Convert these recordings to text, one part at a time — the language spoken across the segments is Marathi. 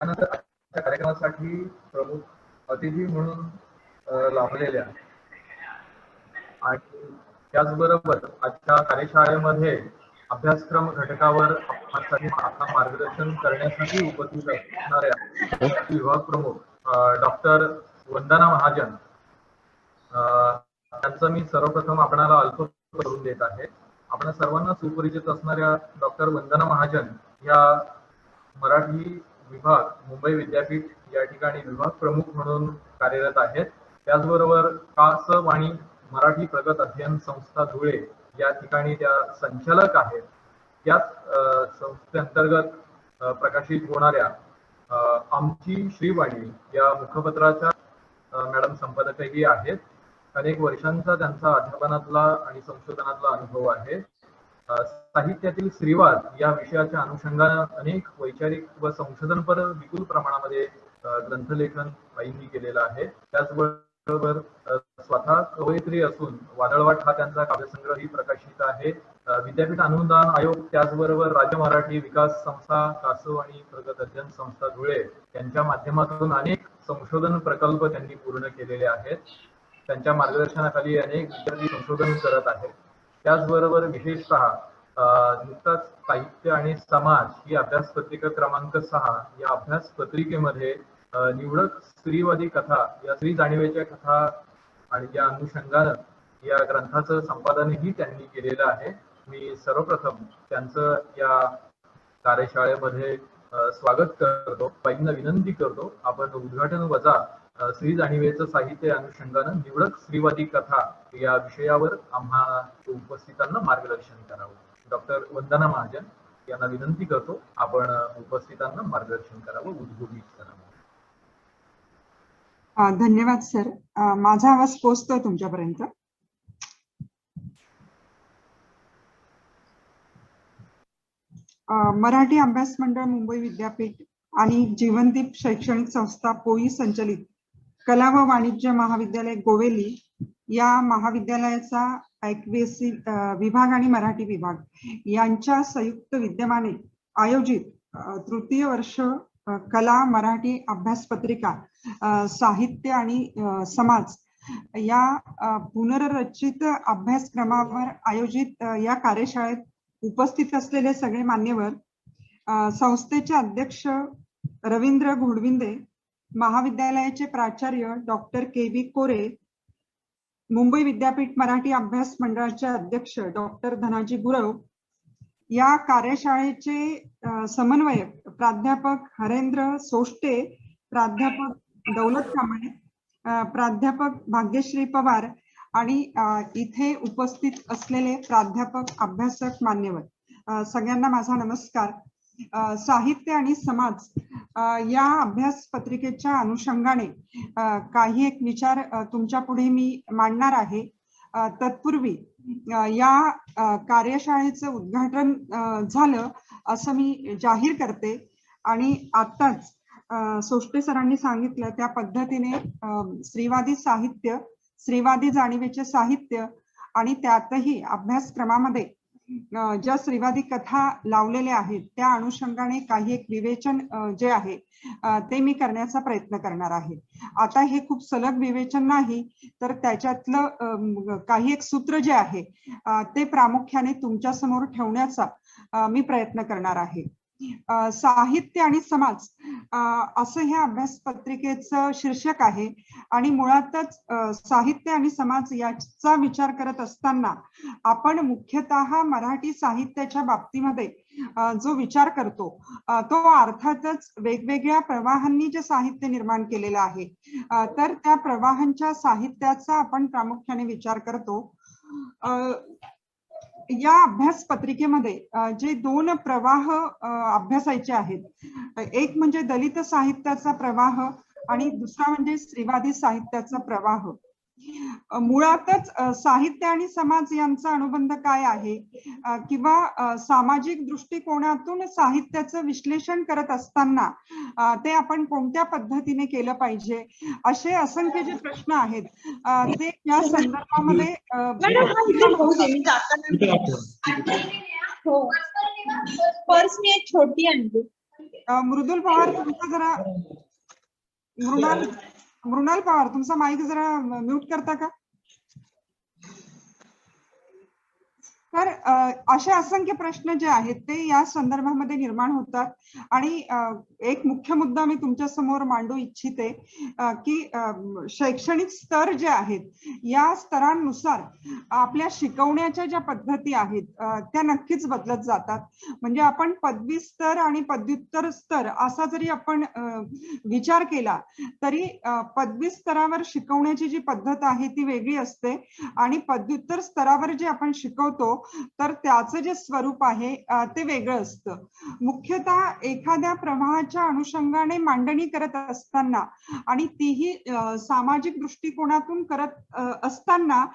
त्यानंतर आजच्या कार्यक्रमासाठी प्रमुख अतिथी म्हणून लाभलेल्या आणि त्याचबरोबर आजच्या कार्यशाळेमध्ये अभ्यासक्रम घटकावर आपल्यासाठी मार्गदर्शन करण्यासाठी उपस्थित असणाऱ्या विभाग प्रमुख डॉक्टर वंदना महाजन त्यांचं मी सर्वप्रथम आपणाला अल्प करून देत आहे. आपण सर्वांना सुपरिचित असणाऱ्या डॉक्टर वंदना महाजन या मराठी विभाग मुंबई विद्यापीठ या ठिकाणी विभाग प्रमुख म्हणून कार्यरत आहेत. त्याचबरोबर कास वाणी मराठी प्रगत अध्ययन संस्था धुळे या ठिकाणी त्या संचालक आहेत. त्याच संस्थेअंतर्गत प्रकाशित होणाऱ्या आमची श्रीवाणी या मुखपत्राच्या मॅडम संपादकही आहेत. अनेक वर्षांचा त्यांचा अध्यापनातला आणि संशोधनातला अनुभव आहे. साहित्यातील स्त्रीवाद या विषयाच्या अनुषंगाने अनेक वैचारिक व संशोधनपर विपुल प्रमाणामध्ये ग्रंथलेखन बाईंनी केलेलं आहे. त्याचबरोबर स्वतः कवयित्री असून वादळवाट हा त्यांचा काव्यसंग्रहही प्रकाशित आहे. विद्यापीठ अनुदान आयोग त्याचबरोबर राज्य मराठी विकास संस्था कासव आणि प्रगत अध्ययन संस्था धुळे यांच्या माध्यमातून अनेक संशोधन प्रकल्प त्यांनी पूर्ण केलेले आहेत. त्यांच्या मार्गदर्शनाखाली अनेक विद्यार्थी संशोधन करत आहेत. त्याचबरोबर विशेषतः नुकताच साहित्य आणि समाज ही अभ्यास पत्रिका क्रमांक 6 या अभ्यास पत्रिकेमध्ये निवडक स्त्रीवादी कथा या स्त्री जाणीवेच्या कथा आणि या अनुषंगानं या ग्रंथाचं संपादनही त्यांनी केलेलं आहे. मी सर्वप्रथम त्यांचं या कार्यशाळेमध्ये स्वागत करतो. बाईंना विनंती करतो आपण उद्घाटन वजा स्त्री जाणीवेचं साहित्य अनुषंगानं निवडक स्त्रीवादी कथा या विषयावर आम्हा उपस्थितांना मार्गदर्शन करावं. डॉक्टर वंदना महाजन यांना विनंती करतो आपण उपस्थितांना मार्गदर्शन करावं, उद्बोधित करावं. धन्यवाद सर. माझा आवाज पोहोचतोय तुमच्यापर्यंत? मराठी अभ्यास मंडळ मुंबई विद्यापीठ आणि जीवनदीप शैक्षणिक संस्था पोई संचलित कला व वाणिज्य महाविद्यालय गोवेली या महाविद्यालयाचा IQAC विभाग आणि मराठी विभाग यांच्या संयुक्त विद्यमाने आयोजित तृतीय वर्ष कला मराठी अभ्यास पत्रिका साहित्य आणि समाज या पुनर्रचित अभ्यासक्रमावर आयोजित या कार्यशाळेत उपस्थित असलेले सगळे मान्यवर, संस्थेचे अध्यक्ष रवींद्र घोडविंदे, महाविद्यालयाचे प्राचार्य डॉक्टर KV कोरे, मुंबई विद्यापीठ मराठी अभ्यास मंडळाचे अध्यक्ष डॉक्टर धनाजी गुरव, या कार्यशाळेचे समन्वयक प्राध्यापक हरेंद्र सोष्टे, प्राध्यापक दौलत कांबळे, प्राध्यापक भाग्यश्री पवार आणि इथे उपस्थित असलेले प्राध्यापक अभ्यासक मान्यवर, सगळ्यांना माझा नमस्कार. साहित्य आणि समाज या अभ्यास पत्रिकेच्या अनुषंगाने काही एक विचार तुमच्या पुढे मी मांडणार आहे. तत्पूर्वी या कार्यशाळेचं उद्घाटन झालं असं मी जाहीर करते आणि आताच सोष्टे सरांनी सांगितलं त्या पद्धतीने स्त्रीवादी साहित्य, स्त्रीवादी जाणीवेचे साहित्य आणि त्यातही अभ्यासक्रमामध्ये ज्या स्त्रीवादी कथा लावलेल्या आहेत त्या अनुषंगाने काही एक विवेचन जे आहे ते मी करण्याचा प्रयत्न करणार आहे. आता हे खूप सलग विवेचन नाही, तर त्याच्यातलं काही एक सूत्र जे आहे ते प्रामुख्याने तुमच्या समोर ठेवण्याचा मी प्रयत्न करणार आहे. साहित्य आणि समाज असं ह्या अभ्यास पत्रिकेचं शीर्षक आहे आणि मुळातच साहित्य आणि समाज याचा विचार करत असताना आपण मुख्यतः मराठी साहित्याच्या बाबतीमध्ये जो विचार करतो तो अर्थातच वेगवेगळ्या प्रवाहांनी जे साहित्य निर्माण केलेलं आहे, तर त्या प्रवाहांच्या साहित्याचा आपण प्रामुख्याने विचार करतो. या अभ्यास पत्रिकेमध्ये जे दोन प्रवाह अभ्यासायचे आहेत, एक म्हणजे दलित साहित्याचा प्रवाह आणि दुसरा म्हणजे स्त्रीवादी साहित्याचा प्रवाह. मुळातच साहित्य आणि समाज यांचा अनुबंध काय आहे किंवा सामाजिक दृष्टिकोनातून साहित्याचं विश्लेषण करत असताना ते आपण कोणत्या पद्धतीने केलं पाहिजे, असे असंख्य जे प्रश्न आहेत ते या संदर्भामध्ये पर्स मी एक छोटी आणली. मृदुल पवार तुमचा जरा मृणाल पवार तुमचा माईक जरा म्यूट करता का? तर असे असंख्य प्रश्न जे आहेत ते या संदर्भामध्ये निर्माण होतात आणि एक मुख्य मुद्दा मी तुमच्या समोर मांडू इच्छिते की शैक्षणिक स्तर जे आहेत या स्तरांनुसार आपल्या शिकवण्याच्या ज्या पद्धती आहेत त्या नक्कीच बदलत जातात. म्हणजे आपण पदवी स्तर आणि पदव्युत्तर स्तर असा जरी आपण विचार केला तरी पदवी स्तरावर शिकवण्याची जी पद्धत आहे ती वेगळी असते आणि पदव्युत्तर स्तरावर जे आपण शिकवतो तर त्याचं जे स्वरूप आहे ते वेगळं असतं. मुख्यतः एखाद्या प्रवाहाच्या अनुषंगाने मांडणी करत असताना आणि तीही सामाजिक दृष्टिकोनातून करत असताना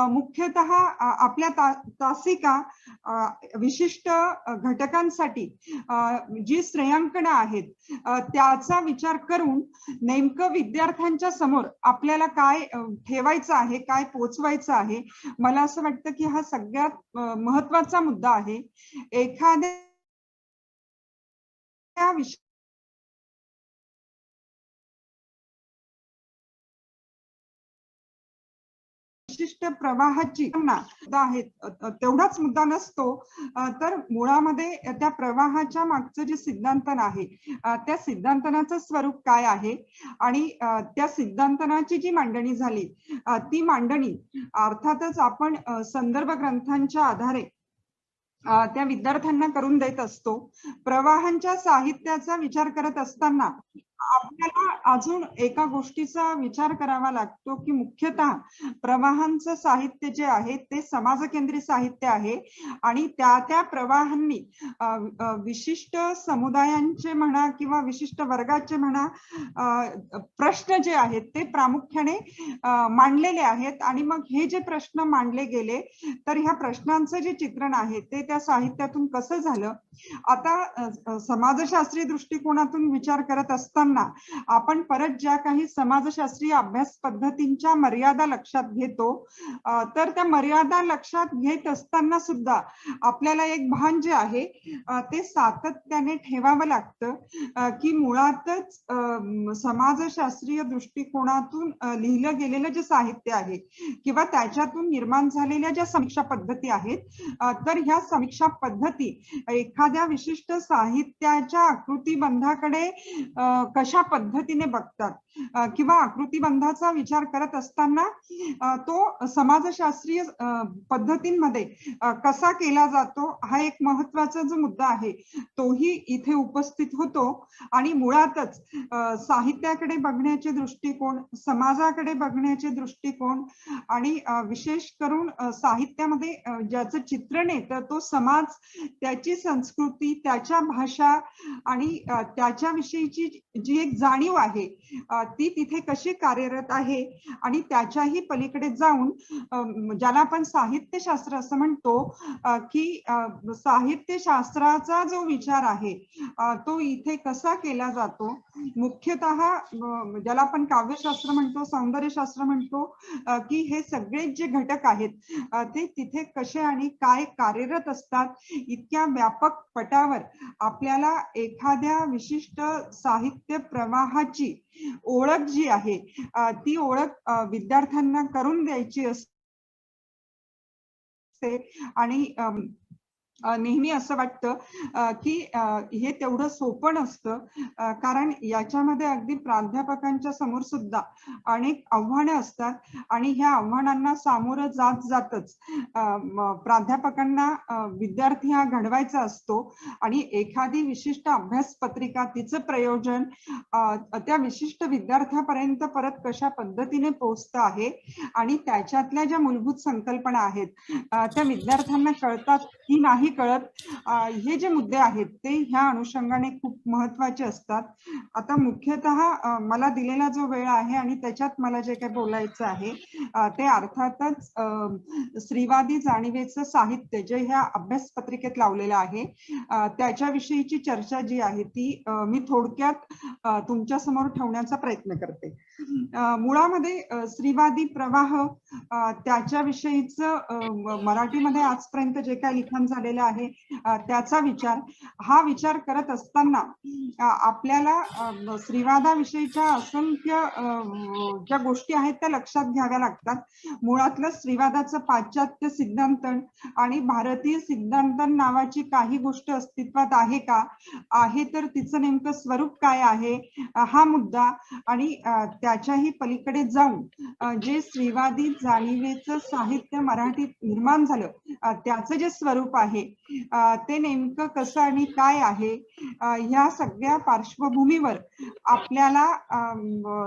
मुख्यतः आपल्या तासिका विशिष्ट घटकांसाठी जी श्रेयांकनं आहेत त्याचा विचार करून नेमकं विद्यार्थ्यांच्या समोर आपल्याला काय ठेवायचं आहे, काय पोचवायचं आहे, मला असं वाटतं की हा सगळ्यात महत्वाचा मुद्दा आहे. एखाद्या विशिष्ट प्रवाहाची आहेत तेवढाच मुद्दा नसतो तर मुळामध्ये त्या प्रवाहाच्या मागचं जे सिद्धांतन आहे त्या सिद्धांतनाचं स्वरूप काय आहे आणि त्या सिद्धांतनाची जी मांडणी झाली ती मांडणी अर्थातच आपण संदर्भ ग्रंथांच्या आधारे त्या विद्यार्थ्यांना करून देत असतो. प्रवाहांच्या साहित्याचा विचार करत असताना आपल्याला अजून एका गोष्टीचा विचार करावा लागतो की मुख्यतः प्रवाहांचं साहित्य जे आहे ते समाजकेंद्रित साहित्य आहे आणि त्या प्रवाहांनी विशिष्ट समुदायांचे म्हणा किंवा विशिष्ट वर्गाचे म्हणा प्रश्न जे आहेत ते प्रामुख्याने मांडलेले आहेत आणि मग हे जे प्रश्न मांडले गेले तर ह्या प्रश्नांचं जे चित्रण आहे ते त्या साहित्यातून कसं झालं. आता समाजशास्त्रीय दृष्टिकोनातून विचार करत असताना आपण परत ज्या काही समाजशास्त्रीय अभ्यास पद्धतींच्या मर्यादा लक्षात घेतो तर त्या मर्यादा लक्षात घेत असताना सुद्धा आपल्याला एक भान जे आहे ते सातत्याने ठेवावं लागतं की मुळातच समाजशास्त्रीय दृष्टिकोनातून लिहिलं गेलेलं जे साहित्य आहे किंवा त्याच्यातून निर्माण झालेल्या ज्या समीक्षा पद्धती आहेत तर ह्या समीक्षा पद्धती एखाद्या विशिष्ट साहित्याच्या आकृतीबंधाकडे कशा पद्धतीने बघतात किंवा आकृतीबंधाचा विचार करत असताना तो समाजशास्त्रीय पद्धतींमध्ये कसा केला जातो हा एक महत्वाचा जो मुद्दा आहे तोही इथे उपस्थित होतो आणि मुळातच साहित्याकडे बघण्याचे दृष्टिकोन, समाजाकडे बघण्याचे दृष्टिकोन आणि विशेष करून साहित्यामध्ये ज्याचं चित्रण येतं तो समाज, त्याची संस्कृती, त्याच्या भाषा आणि त्याच्याविषयीची जी एक जाणीव आहे ती तिथे कशी कार्यरत आहे आणि त्याच्याही पलीकडे जाऊन ज्याला आपण साहित्यशास्त्र असं म्हणतो की साहित्यशास्त्राचा जो विचार आहे तो इथे कसा केला जातो. मुख्यतः ज्याला आपण काव्यशास्त्र म्हणतो, सौंदर्यशास्त्र म्हणतो की हे सगळे जे घटक आहेत ते तिथे कसे आणि काय कार्यरत असतात. इतक्या व्यापक पटावर आपल्याला एखाद्या विशिष्ट साहित्य प्रवाहाची ओळख जी आहे ती ओळख विद्यार्थ्यांना करून द्यायची असते आणि नेहमी असं वाटतं की हे तेवढं सोपं नसतं कारण याच्यामध्ये अगदी प्राध्यापकांच्या समोर सुद्धा अनेक आव्हानं असतात आणि ह्या आव्हानांना सामोरं जातच प्राध्यापकांना विद्यार्थी हा घडवायचा असतो आणि एखादी विशिष्ट अभ्यास पत्रिका तिचं प्रयोजन त्या विशिष्ट विद्यार्थ्यापर्यंत परत कशा पद्धतीने पोहोचतं आहे आणि त्याच्यातल्या ज्या मूलभूत संकल्पना आहेत त्या विद्यार्थ्यांना कळतात की नाही कळत हे जे मुद्दे आहेत ते ह्या अनुषंगाने खूप महत्वाचे असतात. आता मुख्यतः मला दिलेला जो वेळ आहे आणि त्याच्यात मला जे काही बोलायचं आहे ते अर्थातच स्त्रीवादी जाणीवेचं साहित्य जे ह्या अभ्यास पत्रिकेत लावलेलं आहे त्याच्याविषयीची चर्चा जी आहे ती मी थोडक्यात तुमच्या समोर ठेवण्याचा प्रयत्न करते. मुळामध्ये स्त्रीवादी प्रवाह त्याच्याविषयीचं मराठीमध्ये आजपर्यंत जे काही लिखाण झालेलं आहे त्याचा हा विचार करत असताना आपल्याला स्त्रीवादाविषयीच्या असंख्य ज्या गोष्टी आहेत त्या लक्षात घ्याव्या लागतात. मुळातलं स्त्रीवादाचं पाश्चात्य सिद्धांतन आणि भारतीय सिद्धांतन नावाची काही गोष्ट अस्तित्वात आहे का, आहे तर तिचं नेमकं स्वरूप काय आहे हा मुद्दा, आणि त्याच्याही पलीकडे जाऊन जे स्त्रीवादी जाणीवेचं साहित्य मराठीत निर्माण झालं त्याचं जे स्वरूप आहे ते नेमकं कसं आणि काय आहे, ह्या सगळ्या पार्श्वभूमीवर आपल्याला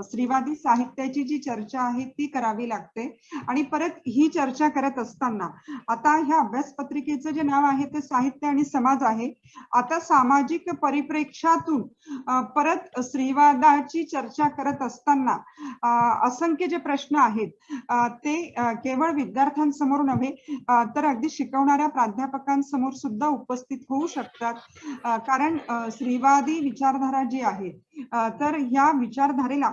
स्त्रीवादी साहित्याची जी चर्चा आहे ती करावी लागते. आणि परत ही चर्चा करत असताना आता ह्या अभ्यासपत्रिकेचं जे नाव आहे ते साहित्य आणि समाज आहे. आता सामाजिक परिप्रेक्ष्यातून परत स्त्रीवादाची चर्चा करत असताना असंख्य जे प्रश्न आहेत ते केवळ विद्यार्थ्यांसमोर नव्हे तर अगदी शिकवणाऱ्या प्राध्यापकांसमोर सुद्धा उपस्थित होऊ शकतात. कारण स्त्रीवादी विचारधारा जी आहे तर ह्या विचारधारेला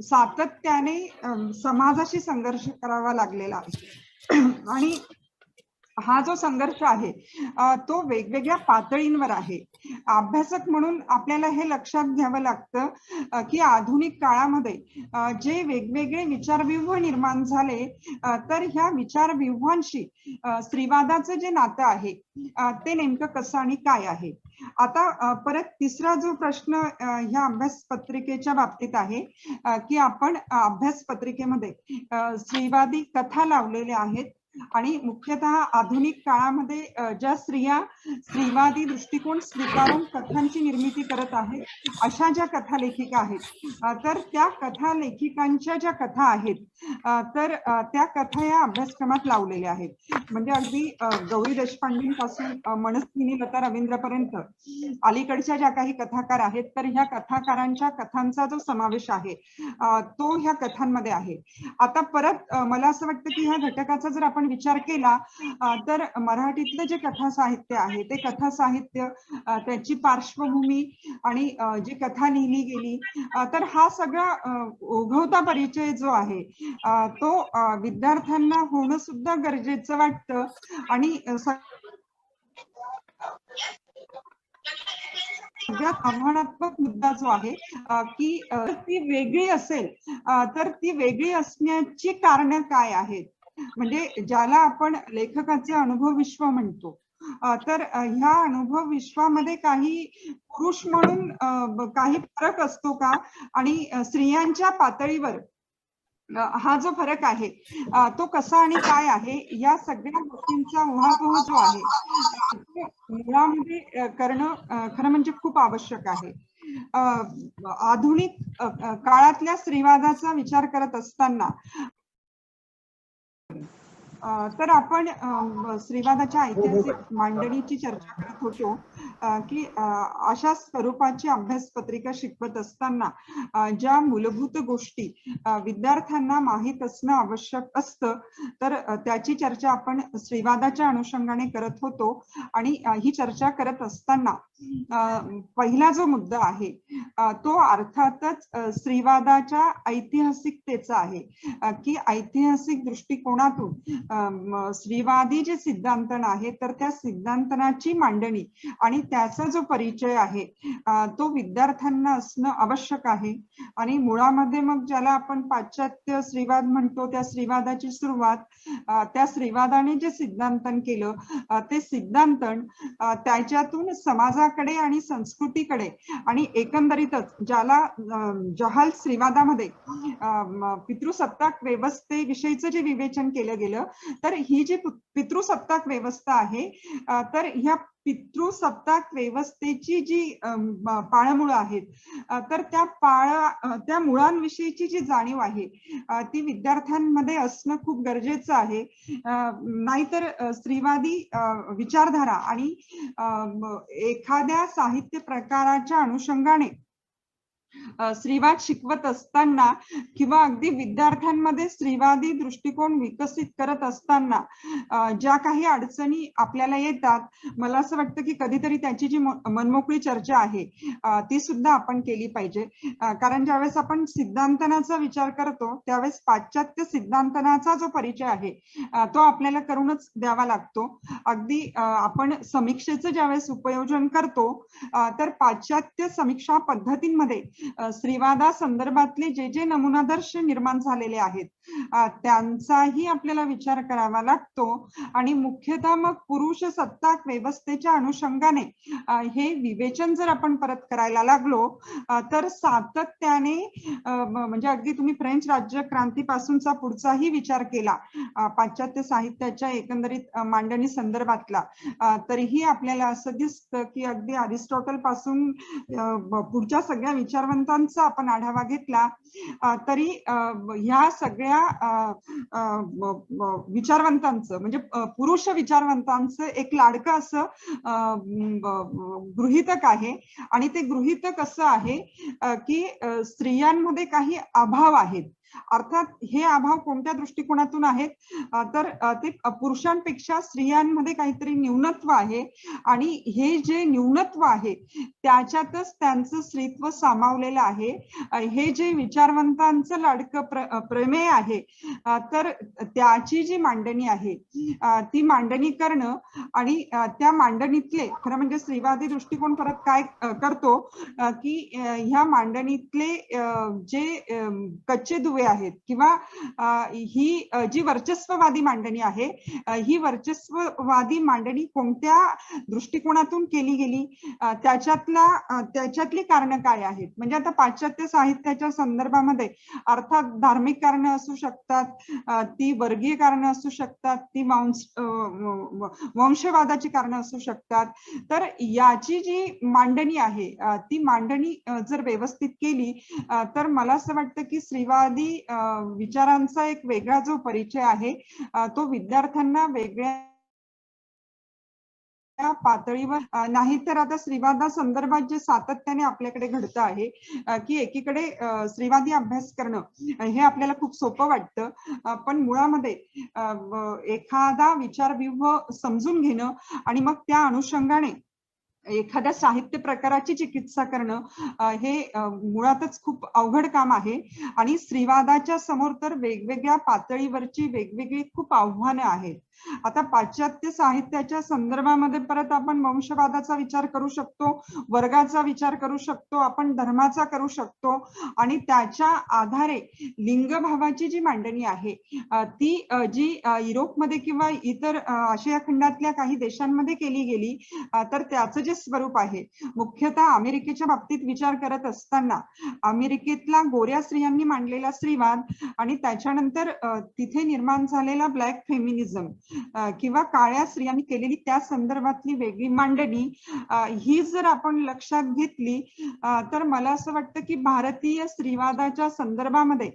सातत्याने समाजाशी संघर्ष करावा लागलेला आहे. आणि हा जो संघर्ष आहे तो वेगवेगळ्या पातळींवर आहे. अभ्यासक म्हणून आपल्याला हे लक्षात घ्यावं लागतं की आधुनिक काळामध्ये जे वेगवेगळे विचारव्यूह निर्माण झाले तर ह्या विचारव्यूहांशी स्त्रीवादाचं जे नातं आहे ते नेमकं कसं आणि काय आहे. आता परत तिसरा जो प्रश्न ह्या अभ्यास पत्रिकेच्या बाबतीत आहे की आपण अभ्यास पत्रिकेमध्ये स्त्रीवादी कथा लावलेल्या आहेत आणि मुख्यतः आधुनिक काळामध्ये ज्या स्त्रिया स्त्रीवादी दृष्टिकोन स्वीकारून कथांची निर्मिती करत आहेत अशा ज्या कथा लेखिका आहेत तर त्या कथा लेखिकांच्या ज्या कथा आहेत तर त्या कथा या अभ्यासक्रमात लावलेल्या आहेत. म्हणजे अगदी गौरी देशपांडेंपासून मनस्विनी लता रवींद्रपर्यंत अलीकडच्या ज्या काही कथाकार आहेत तर ह्या कथाकारांच्या कथांचा जो समावेश आहे तो ह्या कथांमध्ये आहे. आता परत मला असं वाटतं की ह्या घटकाचा जर आपण विचार केला तर मराठीतलं जे कथा साहित्य आहे ते कथा साहित्य त्याची पार्श्वभूमी आणि जी कथा लिहिली गेली तर हा सगळा ओघवता परिचय जो आहे तो विद्यार्थ्यांना होणं सुद्धा गरजेचं वाटतं. आणि सगळ्यात आव्हानात्मक मुद्दा जो आहे की ती वेगळी असेल तर ती वेगळी असण्याची कारणं काय आहेत. म्हणजे ज्याला आपण लेखकाचे अनुभव विश्व म्हणतो तर ह्या अनुभव विश्वामध्ये काही पुरुष म्हणून काही फरक असतो का, आणि स्त्रियांच्या पातळीवर हा जो फरक आहे तो कसा आणि काय आहे, या सगळ्या गोष्टींचा उहापोह जो आहे मुळामध्ये करणं खरं म्हणजे खूप आवश्यक आहे. आधुनिक काळातल्या स्त्रीवादाचा विचार करत असताना तर आपण स्त्रीवादाच्या ऐतिहासिक मांडणीची चर्चा करत होतो की अशा स्वरूपाची अभ्यास पत्रिका शिकवत असताना ज्या मूलभूत गोष्टी विद्यार्थ्यांना माहीत असणं आवश्यक असतं तर त्याची चर्चा आपण स्त्रीवादाच्या अनुषंगाने करत होतो. आणि ही चर्चा करत असताना पहिला जो मुद्दा आहे तो अर्थातच स्त्रीवादाच्या ऐतिहासिकतेचा आहे की ऐतिहासिक दृष्टिकोनातून स्त्रीवादी जे सिद्धांतन आहे तर त्या सिद्धांतनाची मांडणी आणि त्याचा जो परिचय आहे तो विद्यार्थ्यांना असणं आवश्यक आहे. आणि मुळामध्ये मग ज्याला आपण पाश्चात्य स्त्रीवाद म्हणतो त्या स्त्रीवादाची सुरुवात त्या स्त्रीवादाने जे सिद्धांतन केलं ते सिद्धांतन त्याच्यातून समाजाकडे आणि संस्कृतीकडे आणि एकंदरीतच ज्याला जहाल स्त्रीवादामध्ये पितृसत्ताक व्यवस्थेविषयीचं जे विवेचन केलं गेलं तर ही जी पितृसत्ताक व्यवस्था आहे तर ह्या पितृसत्ताक व्यवस्थेची जी पाळमुळं आहेत तर त्या मुळांविषयीची जी जाणीव आहे ती विद्यार्थ्यांमध्ये असणं खूप गरजेचं आहे. नाहीतर स्त्रीवादी विचारधारा आणि एखाद्या साहित्य प्रकाराच्या अनुषंगाने स्त्रीवाद शिकवत असताना किंवा अगदी विद्यार्थ्यांमध्ये स्त्रीवादी दृष्टिकोन विकसित करत असताना ज्या काही अडचणी आपल्याला येतात, मला असं वाटतं की कधीतरी त्याची जी मनमोकळी चर्चा आहे ती सुद्धा आपण केली पाहिजे. कारण ज्यावेळेस आपण सिद्धांतनाचा विचार करतो त्यावेळेस पाश्चात्य सिद्धांतनाचा जो परिचय आहे तो आपल्याला करूनच द्यावा लागतो. अगदी आपण समीक्षेचं ज्यावेळेस उपयोजन करतो तर पाश्चात्य समीक्षा पद्धतींमध्ये स्त्रीवादा संदर्भातले जे जे नमुनादर्श निर्माण झालेले आहेत त्यांचाही आपल्याला विचार करावा लागतो. आणि मुख्यतः मग पुरुष सत्ताक व्यवस्थेच्या अनुषंगाने हे विवेचन जर आपण परत करायला लागलो तर सातत्याने म्हणजे अगदी तुम्ही फ्रेंच राज्यक्रांतीपासूनचा पुढचाही विचार केला पाश्चात्य साहित्याच्या एकंदरीत मांडणी संदर्भातला, तरीही आपल्याला असं दिसतं की अगदी अरिस्टॉटल पासून पुढच्या सगळ्या विचारवंतांचा आपण आढावा घेतला तरी ह्या सगळ्या विचारवंतांचं म्हणजे पुरुष विचारवंतांचं एक लाडकं असं गृहीतक आहे. आणि ते गृहीतक असं आहे की स्त्रियांमध्ये काही अभाव आहेत. अर्थात हे अभाव कोणत्या दृष्टिकोनातून आहेत तर ते पुरुषांपेक्षा स्त्रियांमध्ये काहीतरी न्यूनत्व आहे आणि हे जे न्यूनत्व आहे त्याच्यातच त्यांचं स्त्रीत्व सामावलेलं आहे. हे जे विचारवंतांचं लाडकं प्रमेय आहे तर त्याची जी मांडणी आहे ती मांडणी करणं आणि त्या मांडणीतले खरं म्हणजे स्त्रीवादी दृष्टिकोन परत काय करतो की ह्या मांडणीतले जे कच्चे दुवे आहेत किंवा ही जी वर्चस्ववादी मांडणी आहे ही वर्चस्ववादी मांडणी कोणत्या दृष्टिकोनातून केली गेली त्याच्यातली कारणं काय आहेत. म्हणजे आता पाश्चात्य साहित्याच्या संदर्भामध्ये अर्थात धार्मिक कारणं असू शकतात, ती वर्गीय कारणं असू शकतात, ती वंशवादाची कारणं असू शकतात. तर याची जी मांडणी आहे ती मांडणी जर व्यवस्थित केली तर मला असं वाटतं की स्त्रीवादी विचारांचा एक वेगळा जो परिचय आहे तो विद्यार्थ्यांना वेगळ्या पातळीवर नाही तर आता स्त्रीवादा संदर्भात जे सातत्याने आपल्याकडे घडतं आहे की एकीकडे स्त्रीवादी अभ्यास करणं हे आपल्याला खूप सोपं वाटतं पण मुळामध्ये एखादा विचारव्यूह समजून घेणं आणि मग त्या अनुषंगाने एखाद्या साहित्य प्रकाराची चिकित्सा करणं हे मुळातच खूप अवघड काम आहे. आणि स्त्रीवादाच्या समोर तर वेगवेगळ्या पातळीवरची वेगवेगळी खूप आव्हानं आहेत. आता पाश्चात्य साहित्याच्या संदर्भामध्ये परत आपण वंशवादाचा विचार करू शकतो, वर्गाचा विचार करू शकतो, आपण धर्माचा करू शकतो आणि त्याच्या आधारे लिंगभावाची जी मांडणी आहे ती जी युरोपमध्ये किंवा इतर आशिया खंडातल्या काही देशांमध्ये केली गेली तर त्याचं जे स्वरूप आहे मुख्यतः अमेरिकेच्या बाबतीत विचार करत असताना अमेरिकेतला गोऱ्या स्त्रियांनी मांडलेला स्त्रीवाद आणि त्याच्यानंतर तिथे निर्माण झालेला ब्लॅक फेमिनिझम किंवा काळ्या स्त्रियांनी केलेली त्या संदर्भातली वेगळी मांडणी ही जर आपण लक्षात घेतली तर मला असं वाटतं की भारतीय स्त्रीवादाच्या संदर्भामध्ये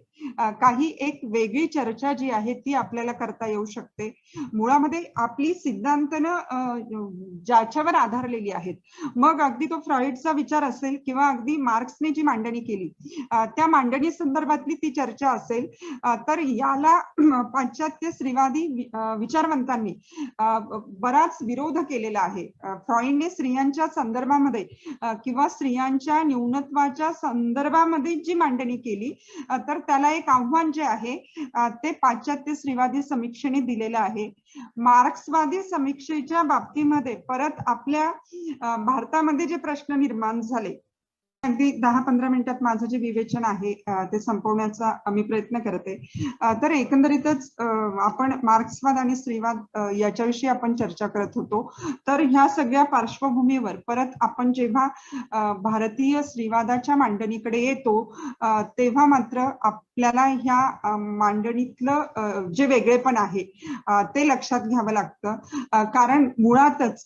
काही एक वेगळी चर्चा जी आहे ती आपल्याला करता येऊ शकते. मुळामध्ये आपली सिद्धांतनं ज्याच्यावर आधारलेली आहेत मग अगदी तो फ्रॉइडचा विचार असेल किंवा अगदी मार्क्सने जी मांडणी केली त्या मांडणी संदर्भातली ती चर्चा असेल तर याला पाश्चात्य स्त्रीवादी विचारवंतांनी बराच विरोध केलेला आहे. फ्रॉइडने स्त्रियांच्या संदर्भामध्ये किंवा स्त्रियांच्या न्यूनत्वाच्या संदर्भामध्ये जी मांडणी केली तर त्याला एक आव्हान जे आहे ते पाश्चात्य स्त्रीवादी समीक्षेने दिलेलं आहे. मार्क्सवादी समीक्षेच्या बाबतीमध्ये परत आपल्या भारतामध्ये जे प्रश्न निर्माण झाले अगदी 10-15 मिनिटात माझं जे विवेचन आहे ते संपवण्याचा मी प्रयत्न करते. तर एकंदरीतच आपण मार्क्सवाद आणि स्त्रीवाद याच्याविषयी आपण चर्चा करत होतो. तर ह्या सगळ्या पार्श्वभूमीवर परत आपण जेव्हा भारतीय स्त्रीवादाच्या मांडणीकडे येतो तेव्हा मात्र आपल्याला ह्या मांडणीतलं जे वेगळेपण आहे ते लक्षात घ्यावं लागतं. कारण मुळातच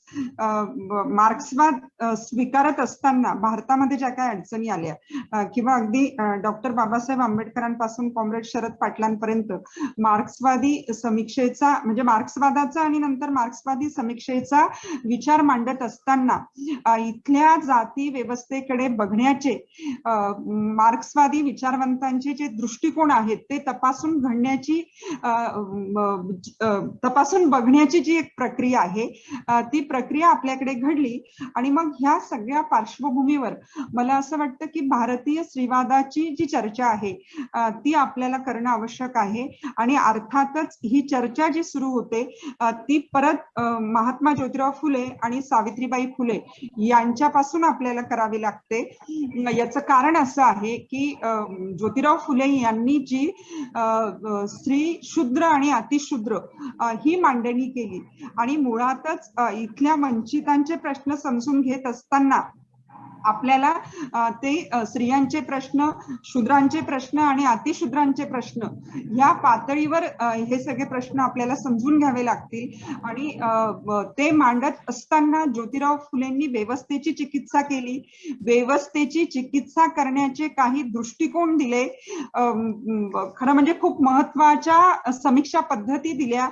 मार्क्सवाद स्वीकारत असताना भारतामध्ये ज्या काही अडचणी आल्या किंवा अगदी डॉक्टर बाबासाहेब आंबेडकरांपासून कॉम्रेड शरद पाटलांपर्यंत मार्क्सवादी समीक्षेचा म्हणजे मार्क्सवादाचा आणि नंतर मार्क्सवादी समीक्षेचा विचार मांडत असताना इथल्या जाती व्यवस्थेकडे बघण्याचे मार्क्सवादी विचारवंतांचे जे दृष्टिकोन आहेत ते तपासून बघण्याची जी एक प्रक्रिया आहे ती प्रक्रिया आपल्याकडे घडली. आणि मग ह्या सगळ्या पार्श्वभूमीवर मला असं वाटतं की भारतीय स्त्रीवादाची जी चर्चा आहे ती आपल्याला करणं आवश्यक आहे. आणि अर्थातच ही चर्चा जी सुरू होते ती परत महात्मा ज्योतिराव फुले आणि सावित्रीबाई फुले यांच्यापासून आपल्याला करावी लागते. याचं कारण असं आहे की ज्योतिराव फुले यांनी जी स्त्री शूद्र आणि अतिशूद्र ही मांडणी केली आणि मुळातच इथल्या वंचितांचे प्रश्न समजून घेत असताना आपल्याला ते स्त्रियांचे प्रश्न, शूद्रांचे प्रश्न आणि अतिशूद्रांचे प्रश्न या पातळीवर हे सगळे प्रश्न आपल्याला समजून घ्यावे लागतील. आणि ते मांडत असताना ज्योतिराव फुलेंनी व्यवस्थेची चिकित्सा केली, व्यवस्थेची चिकित्सा करण्याचे काही दृष्टिकोन दिले, खरं म्हणजे खूप महत्वाच्या समीक्षा पद्धती दिल्या,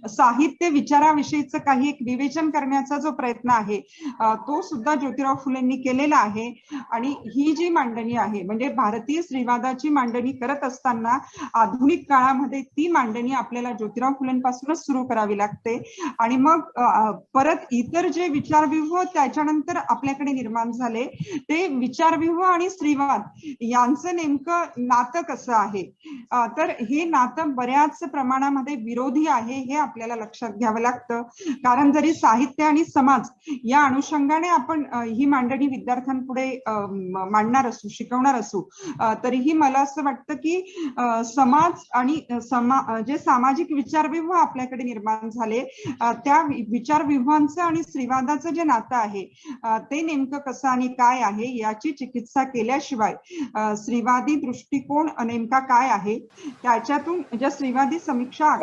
साहित्य विचाराविषयीचं काही एक विवेचन करण्याचा जो प्रयत्न आहे तो सुद्धा ज्योतिराव फुलेंनी केलेला आहे. आणि ही जी मांडणी आहे म्हणजे भारतीय स्त्रीवादाची मांडणी करत असताना आधुनिक काळामध्ये ती मांडणी आपल्याला ज्योतिराव फुलेंपासूनच सुरू करावी लागते. आणि मग परत इतर जे विचारव्यूह त्याच्यानंतर आपल्याकडे निर्माण झाले ते विचारव्यूह आणि स्त्रीवाद यांचं नेमकं नातं कसं आहे, तर हे नातं बऱ्याच प्रमाणामध्ये विरोधी आहे हे आपल्याला लक्षात घ्यावं लागतं. कारण जरी साहित्य आणि समाज या अनुषंगाने आपण ही मांडणी विद्यार्थ्यांपुढे मांडणार असू, शिकवणार असू, तरीही मला असं वाटतं की समाज आणि जे सामाजिक विचारव्यूह आपल्याकडे निर्माण झाले त्या विचारव्यूहांचं आणि स्त्रीवादाचं जे नातं आहे ते नेमकं कसं आणि काय आहे याची चिकित्सा केल्याशिवाय स्त्रीवादी दृष्टिकोन नेमका काय आहे त्याच्यातून ज्या स्त्रीवादी समीक्षा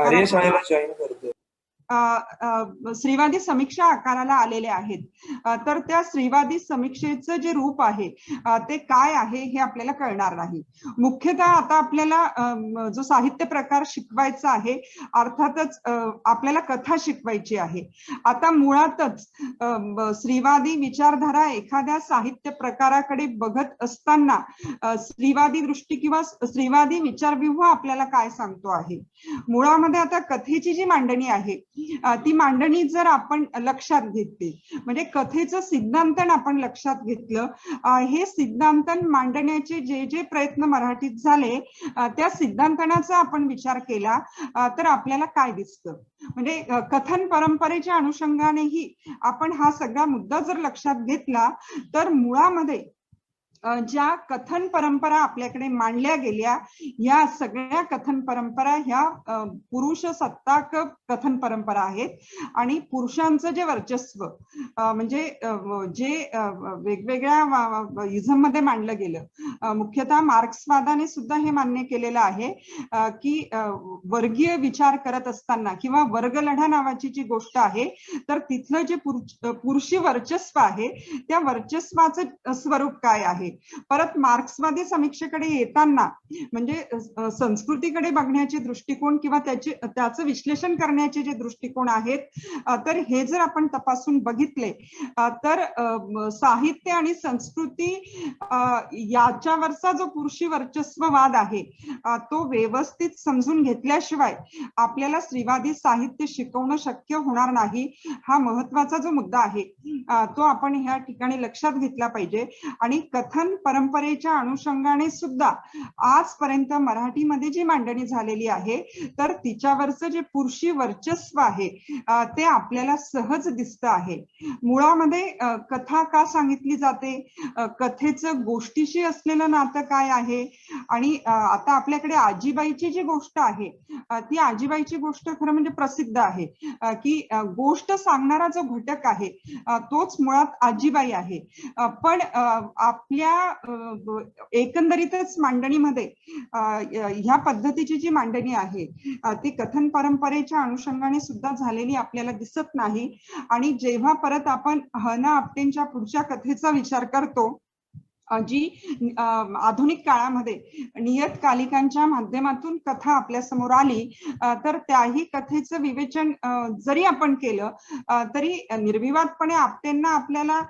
स्त्रीवादी समीक्षा आकाराला आलेल्या आहेत, तर त्या स्त्रीवादी समीक्षेचं जे रूप आहे ते काय आहे हे आपल्याला कळणार नाही. मुख्यतः आता आपल्याला जो साहित्य प्रकार शिकवायचा आहे अर्थातच आपल्याला कथा शिकवायची आहे. आता मुळातच स्त्रीवादी विचारधारा एखाद्या साहित्य प्रकाराकडे बघत असताना स्त्रीवादी दृष्टी किंवा स्त्रीवादी विचारव्यूह आपल्याला काय सांगतो आहे. मुळामध्ये आता कथेची जी मांडणी आहे ती मांडणी जर आपण लक्षात घेतली म्हणजे कथेचं सिद्धांतन आपण लक्षात घेतलं, हे सिद्धांतन मांडण्याचे जे जे प्रयत्न मराठीत झाले त्या सिद्धांतनाचा आपण विचार केला तर आपल्याला काय दिसतं म्हणजे कथन परंपरेच्या अनुषंगानेही आपण हा सगळा मुद्दा जर लक्षात घेतला तर मुळामध्ये ज्या कथन परंपरा आपल्याकडे मांडल्या गेल्या या सगळ्या कथन परंपरा ह्या पुरुष सत्ताक कथन परंपरा आहेत. आणि पुरुषांचं जे वर्चस्व म्हणजे जे वेगवेगळ्या इझम मध्ये मांडलं गेलं, मुख्यतः मार्क्सवादाने सुद्धा हे मान्य केलेलं आहे की वर्गीय विचार करत असताना किंवा वर्गलढा नावाची जी गोष्ट आहे तर तिथलं जे पुरुषी वर्चस्व आहे त्या वर्चस्वाचं स्वरूप काय आहे. परत मार्क्सवादी समीक्षेकडे येताना म्हणजे संस्कृतीकडे बघण्याचे दृष्टिकोन किंवा त्याचं विश्लेषण करण्याचे जे दृष्टिकोन आहेत तर हे जर आपण तपासून बघितले तर साहित्य आणि संस्कृती याच्यावरचा जो पुरुषी वर्चस्ववाद आहे तो व्यवस्थित समजून घेतल्याशिवाय आपल्याला स्त्रीवादी साहित्य शिकवणं शक्य होणार नाही. हा महत्वाचा जो मुद्दा आहे तो आपण ह्या ठिकाणी लक्षात घेतला पाहिजे. आणि कथन परंपरेच्या अनुषंगाने सुद्धा आजपर्यंत मराठीमध्ये जी मांडणी झालेली आहे तर तिच्यावरचं जे पुरुषी वर्चस्व आहे ते आपल्याला सहज दिसतं आहे. मुळामध्ये कथा का सांगितली जाते, कथेचं गोष्टीशी असलेलं नातं काय आहे. आणि आता आपल्याकडे आजीबाईची जी गोष्ट आहे ती आजीबाईची गोष्ट खरं म्हणजे प्रसिद्ध आहे की गोष्ट सांगणारा जो घटक आहे तोच मुळात आजीबाई आहे. पण आपल्या एकंदरीतच मांडणीमध्ये ह्या पद्धतीची जी मांडणी आहे ती कथन परंपरेच्या अनुषंगाने सुद्धा झालेली आपल्याला दिसत नाही. आणि जेव्हा परत आपण ह.ना. आपटेंच्या पुढच्या कथेचा विचार करतो, जी आधुनिक काळामध्ये नियतकालिकांच्या माध्यमातून कथा आपल्या समोर आली, तर त्याही कथेचं विवेचन जरी आपण केलं तरी निर्विवादपणे आपटेंना आपल्याला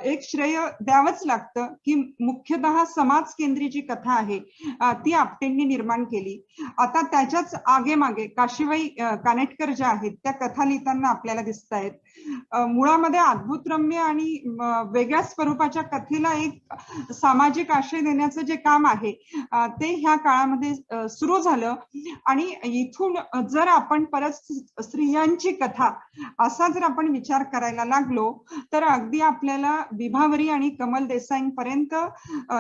एक श्रेय द्यावंच लागतं की मुख्यतः समाज केंद्री जी कथा आहे ती आपटेंनी निर्माण केली. आता त्याच्याच आगे मागे काशीबाई कानेटकर ज्या आहेत त्या कथा लिहिताना आपल्याला दिसत आहेत. मुळामध्ये अद्भुतरम्य आणि वेगळ्या स्वरूपाच्या कथेला एक सामाजिक आशय देण्याचं जे काम आहे ते ह्या काळामध्ये सुरू झालं. आणि इथून जर आपण परत स्त्रियांची कथा असा जर आपण विचार करायला लागलो तर अगदी आपल्याला विभावरी आणि कमल देसाईंपर्यंत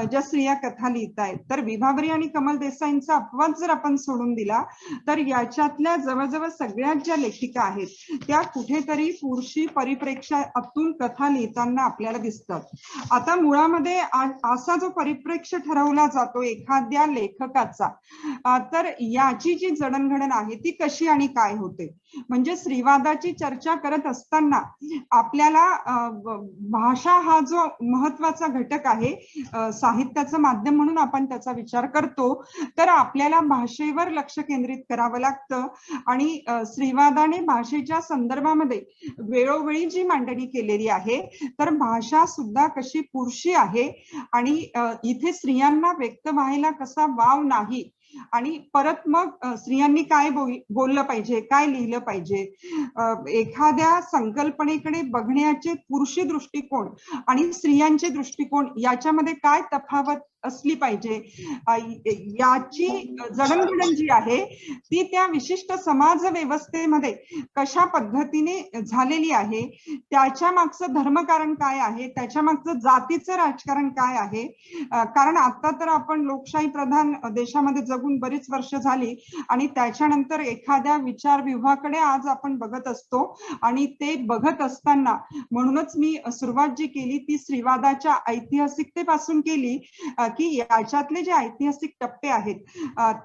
ज्या स्त्रिया कथा लिहित आहेत, तर विभावरी आणि कमल देसाईंचा अपवाद जर आपण सोडून दिला तर याच्यातल्या जवळजवळ सगळ्यात ज्या लेखिका आहेत त्या कुठेतरी पुरुषी परिप्रेक्ष्यातून कथा लिहिताना आपल्याला दिसतात. आता मुळामध्ये असा जो परिप्रेक्ष्य ठरवला जातो एखाद्या लेखकाचा, तर याची जी जडणघडण आहे ती कशी आणि काय होते, म्हणजे स्त्रीवादाची चर्चा करत असताना आपल्याला भाषा हा जो महत्वाचा घटक आहे, साहित्याचं माध्यम म्हणून आपण त्याचा विचार करतो, तर आपल्याला भाषेवर लक्ष केंद्रित करावं लागतं. आणि स्त्रीवादाने भाषेच्या संदर्भामध्ये वेळोवेळी जी मांडणी केलेली आहे तर भाषा सुद्धा कशी पुरुषी आहे आणि इथे स्त्रियांना व्यक्त व्हायला कसा वाव नाही, आणि परत मग स्त्रियांनी काय बोललं पाहिजे, काय लिहिलं पाहिजे, एखाद्या संकल्पनेकडे बघण्याचे पुरुषी दृष्टिकोन आणि स्त्रियांचे दृष्टिकोन याच्यामध्ये काय तफावत असली पाहिजे, याची जडणघडण जी आहे ती त्या विशिष्ट समाज व्यवस्थेमध्ये कशा पद्धतीने झालेली आहे, त्याच्या मागचं धर्मकारण काय आहे, त्याच्या मागचं जातीचं राजकारण काय आहे. कारण आता तर आपण लोकशाही प्रधान देशामध्ये जगून बरीच वर्ष झाली आणि त्याच्यानंतर एखाद्या विचारव्यूहाकडे आज आपण बघत असतो. आणि ते बघत असताना म्हणूनच मी सुरुवात जी केली ती स्त्रीवादाच्या ऐतिहासिकतेपासून केली की याच्यातले जे ऐतिहासिक टप्पे आहेत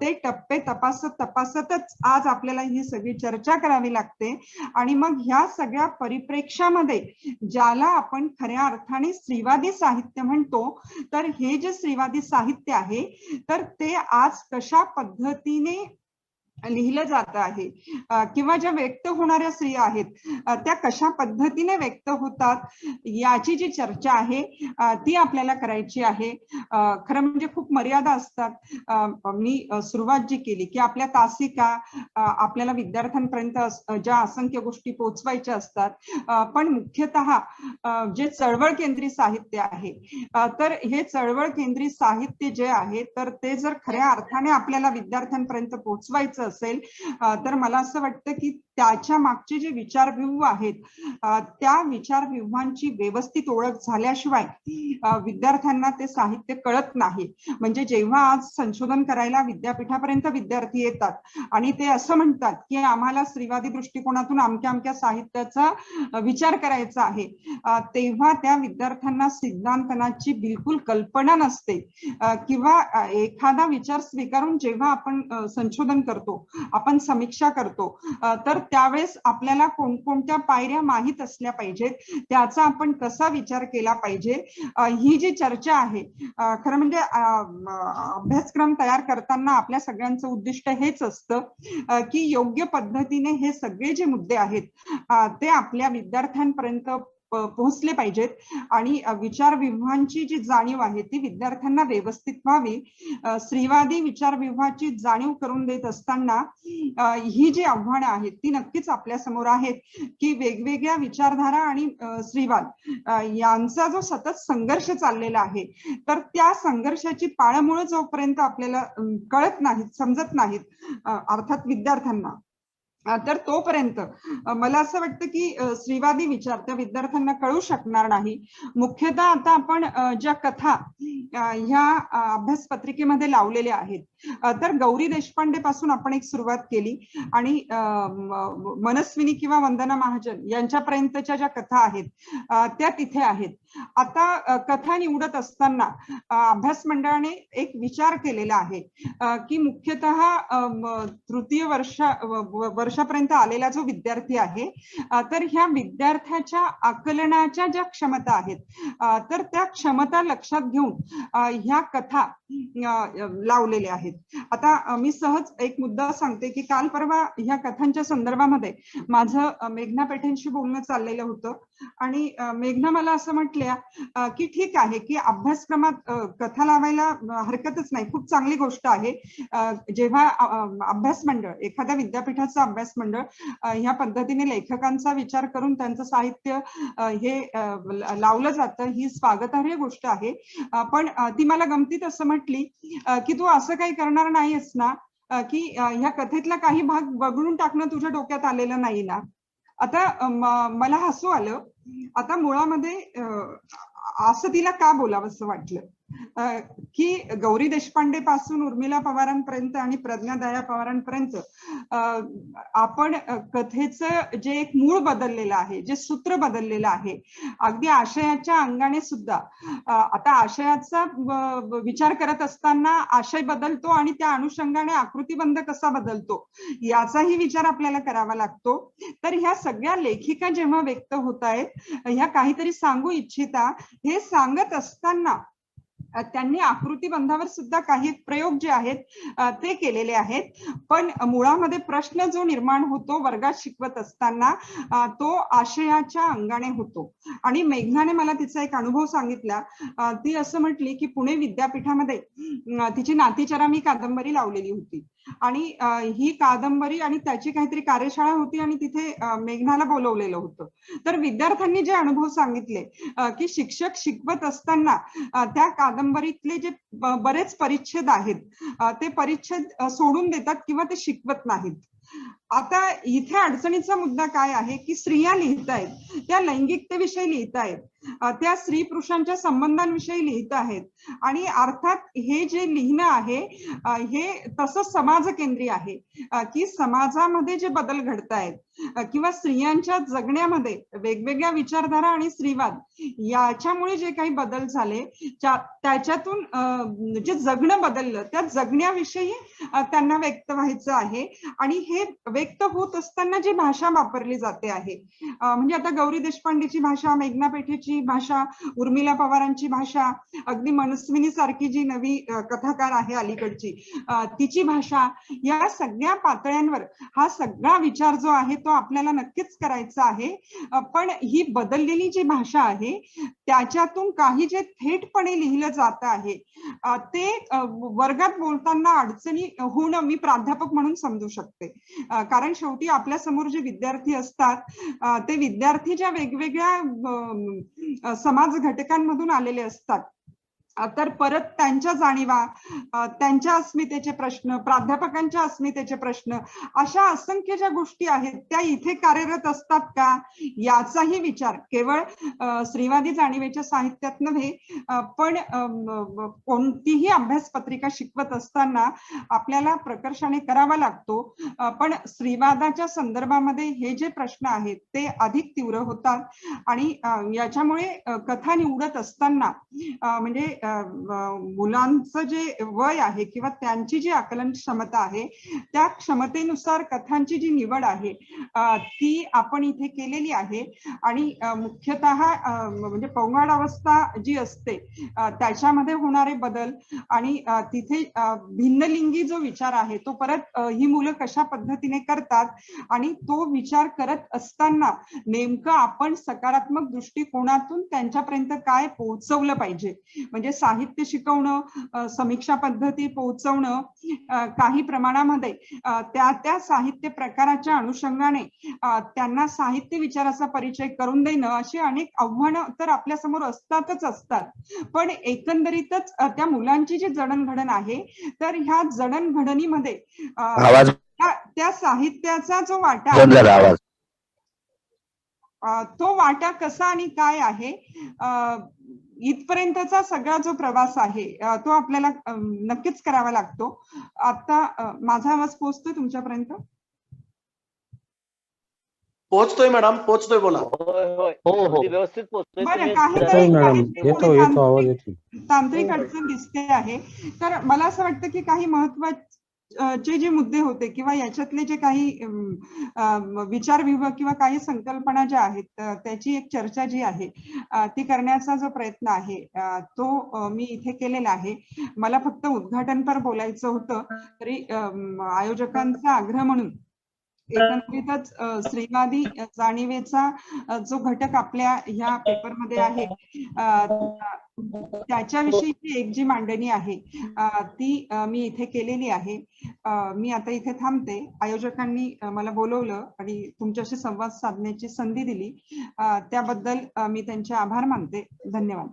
ते टप्पे तपासतच आज आपल्याला ही सगळी चर्चा करावी लागते. आणि मग ह्या सगळ्या परिप्रेक्ष्यामध्ये ज्याला आपण खऱ्या अर्थाने स्त्रीवादी साहित्य म्हणतो, तर हे जे स्त्रीवादी साहित्य आहे तर ते आज कशा पद्धतीने लिहिलं जात आहे किंवा ज्या व्यक्त होणाऱ्या स्त्रिया आहेत त्या कशा पद्धतीने व्यक्त होतात याची जी चर्चा आहे ती आपल्याला करायची आहे. खरं म्हणजे खूप मर्यादा असतात. मी सुरुवात जी केली की आपल्या तासिका आपल्याला विद्यार्थ्यांपर्यंत ज्या असंख्य गोष्टी पोहोचवायच्या असतात, पण मुख्यतः जे चळवळ केंद्री साहित्य आहे तर हे चळवळ केंद्री साहित्य जे आहे तर ते जर खऱ्या अर्थाने आपल्याला विद्यार्थ्यांपर्यंत पोहोचवायचं असेल तर मला असं वाटतं की त्याच्या मागचे जे विचारव्यूह आहेत त्या विचारव्यूहांची व्यवस्थित ओळख झाल्याशिवाय विद्यार्थ्यांना ते साहित्य कळत नाही. म्हणजे जेव्हा आज संशोधन करायला विद्यापीठापर्यंत विद्यार्थी येतात आणि ते असं म्हणतात की आम्हाला स्त्रीवादी दृष्टिकोनातून अमक्या अमक्या साहित्याचा विचार करायचा आहे, तेव्हा त्या विद्यार्थ्यांना सिद्धांतनाची बिलकुल कल्पना नसते किंवा एखादा विचार स्वीकारून जेव्हा आपण संशोधन करतो, आपण समीक्षा करतो, तर त्यावेळेस आपल्याला कोणकोणत्या पायऱ्या माहीत असल्या पाहिजेत, त्याचा आपण कसा विचार केला पाहिजे, ही जी चर्चा आहे. खरं म्हणजे अभ्यासक्रम तयार करताना आपल्या सगळ्यांचं उद्दिष्ट हेच असतं की योग्य पद्धतीने हे सगळे जे मुद्दे आहेत ते आपल्या विद्यार्थ्यांपर्यंत पोहोचले पाहिजेत आणि विचारव्यूहांची जी जाणीव आहे ती विद्यार्थ्यांना व्यवस्थित व्हावी. स्त्रीवादी विचारव्यूहाची जाणीव करून देत असताना ही जी आव्हानं आहेत ती नक्कीच आपल्या समोर आहेत की वेगवेगळ्या विचारधारा आणि स्त्रीवाद यांचा जो सतत संघर्ष चाललेला आहे तर त्या संघर्षाची पाळंमुळं जोपर्यंत आपल्याला कळत नाहीत, समजत नाहीत, अर्थात विद्यार्थ्यांना, तर तोपर्यंत मला असं वाटतं की स्त्रीवादी विचार त्या विद्यार्थ्यांना कळू शकणार नाही. मुख्यतः आता आपण ज्या कथा ह्या अभ्यास पत्रिकेमध्ये लावलेल्या आहेत, तर गौरी देशपांडे पासून आपण एक सुरुवात केली आणि मनस्विनी किंवा वंदना महाजन यांच्यापर्यंतच्या ज्या कथा आहेत त्या तिथे आहेत. आता कथा निवडत असताना अभ्यास मंडळाने एक विचार केलेला आहे की मुख्यतः तृतीय वर्षापर्यंत आलेला जो विद्यार्थी आहे, तर ह्या विद्यार्थ्याच्या आकलनाच्या ज्या क्षमता आहेत, तर त्या क्षमता लक्षात घेऊन ह्या कथा लावलेल्या आहेत. आता मी सहज एक मुद्दा सांगते की काल परवा ह्या कथांच्या संदर्भामध्ये माझं मेघना पेठेंशी बोलणं चाललेलं होतं आणि मेघना मला असं म्हटल्या की ठीक आहे की अभ्यासक्रमात कथा लावायला हरकतच नाही, खूप चांगली गोष्ट आहे. जेव्हा अभ्यास मंडळ, एखाद्या विद्यापीठाचं अभ्यास मंडळ ह्या पद्धतीने लेखकांचा विचार करून त्यांचं साहित्य हे लावलं जातं, ही स्वागतार्ह गोष्ट आहे. पण ती मला गमतीत असं म्हटली की तू असं काही करणार नाहीस ना की ह्या कथेतला काही भाग वगळून टाकणं तुझ्या डोक्यात आलेलं नाही ना. आता मला हसू आलं. आता मुळामध्ये असं तिला का बोलावं असं वाटलं की गौरी देशपांडे पासून उर्मिला पवारांपर्यंत आणि प्रज्ञा दया पवारांपर्यंत आपण कथेचं जे एक मूळ बदललेलं आहे, जे सूत्र बदललेलं आहे, अगदी आशयाच्या अंगाने सुद्धा आता आशयाचा विचार करत असताना आशय बदलतो आणि त्या अनुषंगाने आकृतीबंध कसा बदलतो याचाही विचार आपल्याला करावा लागतो. तर ह्या सगळ्या लेखिका जेव्हा व्यक्त होत आहेत, ह्या काहीतरी सांगू इच्छिता, हे सांगत असताना त्यांनी आकृतीबंधावर सुद्धा काही प्रयोग जे आहेत ते केलेले आहेत. पण मुळामध्ये प्रश्न जो निर्माण होतो वर्गात शिकवत असताना तो आशयाच्या अंगाने होतो. आणि मेघनाने मला तिचा एक अनुभव सांगितला. ती असं म्हटली की पुणे विद्यापीठामध्ये तिची नातीचरामी कादंबरी लावलेली होती आणि ही कादंबरी आणि त्याची काहीतरी कार्यशाळा होती आणि तिथे मेघनाला बोलवलेलं होतं. तर विद्यार्थ्यांनी जे अनुभव सांगितले की शिक्षक शिकवत असताना त्या कादंबरीतले जे बरेच परिच्छेद आहेत ते परिच्छेद सोडून देतात किंवा ते शिकवत नाहीत. आता इथे अडचणीचा मुद्दा काय आहे की स्त्रिया लिहित आहेत, त्या लैंगिकतेविषयी लिहित आहेत, त्या स्त्री पुरुषांच्या संबंधांविषयी लिहित आहेत आणि अर्थात हे जे लिहिणं आहे हे तसं समाज केंद्रीय आहे की समाजामध्ये जे बदल घडत आहेत किंवा स्त्रियांच्या जगण्यामध्ये वेगवेगळ्या विचारधारा आणि स्त्रीवाद याच्यामुळे जे काही बदल झाले त्याच्यातून जे जगणं बदललं त्या जगण्याविषयी त्यांना व्यक्त व्हायचं आहे. आणि हे व्यक्त होत असताना जी भाषा वापरली जाते आहे, म्हणजे आता गौरी देशपांडेची भाषा, मेघना पेठेची भाषा, उर्मिला पवारांची भाषा, अगदी मनस्विनी सारखी जी नवी कथाकार आहे अलीकडची तिची भाषा, या सगळ्या पातळ्यांवर हा सगळा विचार जो आहे तो आपल्याला नक्कीच करायचा आहे. पण ही बदललेली जी भाषा आहे त्याच्यातून काही जे थेटपणे लिहिलं जात आहे ते वर्गात बोलताना अडचणी होणं मी प्राध्यापक म्हणून समजू शकते. कारण शेवटी आपल्या समोर जे विद्यार्थी असतात ते विद्यार्थी ज्या वेगवेगळ्या समाज घटकांमधून आलेले असतात, तर परत त्यांच्या जाणीवा, त्यांच्या अस्मितेचे प्रश्न, प्राध्यापकांच्या अस्मितेचे प्रश्न, अशा असंख्य ज्या गोष्टी आहेत त्या इथे कार्यरत असतात का याचाही विचार केवळ स्त्रीवादी जाणीवेच्या साहित्यात नव्हे, पण कोणतीही अभ्यास पत्रिका शिकवत असताना आपल्याला प्रकर्षाने करावा लागतो. पण स्त्रीवादाच्या संदर्भामध्ये हे जे प्रश्न आहेत ते अधिक तीव्र होतात आणि याच्यामुळे कथा निवडत असताना म्हणजे मुलांचं जे वय आहे किंवा त्यांची जी आकलन क्षमता आहे त्या क्षमतेनुसार कथांची जी निवड आहे ती आपण इथे केलेली आहे. आणि मुख्यतः म्हणजे पौगंडावस्था जी असते त्याच्यामध्ये होणारे बदल आणि तिथे भिन्नलिंगी जो विचार आहे तो परत ही मुलं कशा पद्धतीने करतात आणि तो विचार करत असताना नेमकं आपण सकारात्मक दृष्टिकोनातून त्यांच्यापर्यंत काय पोहोचवलं पाहिजे. म्हणजे साहित्य शिकवणं, समीक्षा पद्धती पोहोचवणं, काही प्रमाणामध्ये त्या साहित्य प्रकाराच्या अनुषंगाने त्यांना साहित्य विचाराचा परिचय करून देणं, अशी अनेक आव्हानं तर आपल्या समोर असतातच असतात. पण एकंदरीतच त्या मुलांची जी जडणघडण आहे तर ह्या जडणघडणीमध्ये त्या साहित्याचा जो वाटा बंद झाला आवाज. तो वाटा कसा आणि काय आहे, इथपर्यंतचा सगळा जो प्रवास आहे तो आपल्याला नक्कीच करावा लागतो. आता माझा आवाज पोहोचतोय तुमच्यापर्यंत? पोहोचतोय मॅडम, पोहोचतोय, बोला. हो. व्यवस्थित पोहोचतोय. बरं, येतो आवाज येतो. तांत्रिक अडचण दिसते आहे. तर मला असं वाटतं की काही महत्वाचे जे मुद्दे होते किंवा याच्यातले जे काही विचारविभाग किंवा काही संकल्पना ज्या आहेत त्याची एक चर्चा जी आहे ती करण्याचा जो प्रयत्न आहे तो मी इथे केलेला आहे. मला फक्त उद्घाटनपर बोलायचं होतं, तरी आयोजकांचा आग्रह म्हणून एकंदरीतच स्त्रीवादी जाणीवेचा जो घटक आपल्या ह्या पेपरमध्ये आहे त्याच्याविषयी एक जी मांडणी आहे ती मी इथे केलेली आहे. मी आता इथे थांबते. आयोजकांनी मला बोलवलं आणि तुमच्याशी संवाद साधण्याची संधी दिली त्याबद्दल मी त्यांचे आभार मानते. धन्यवाद.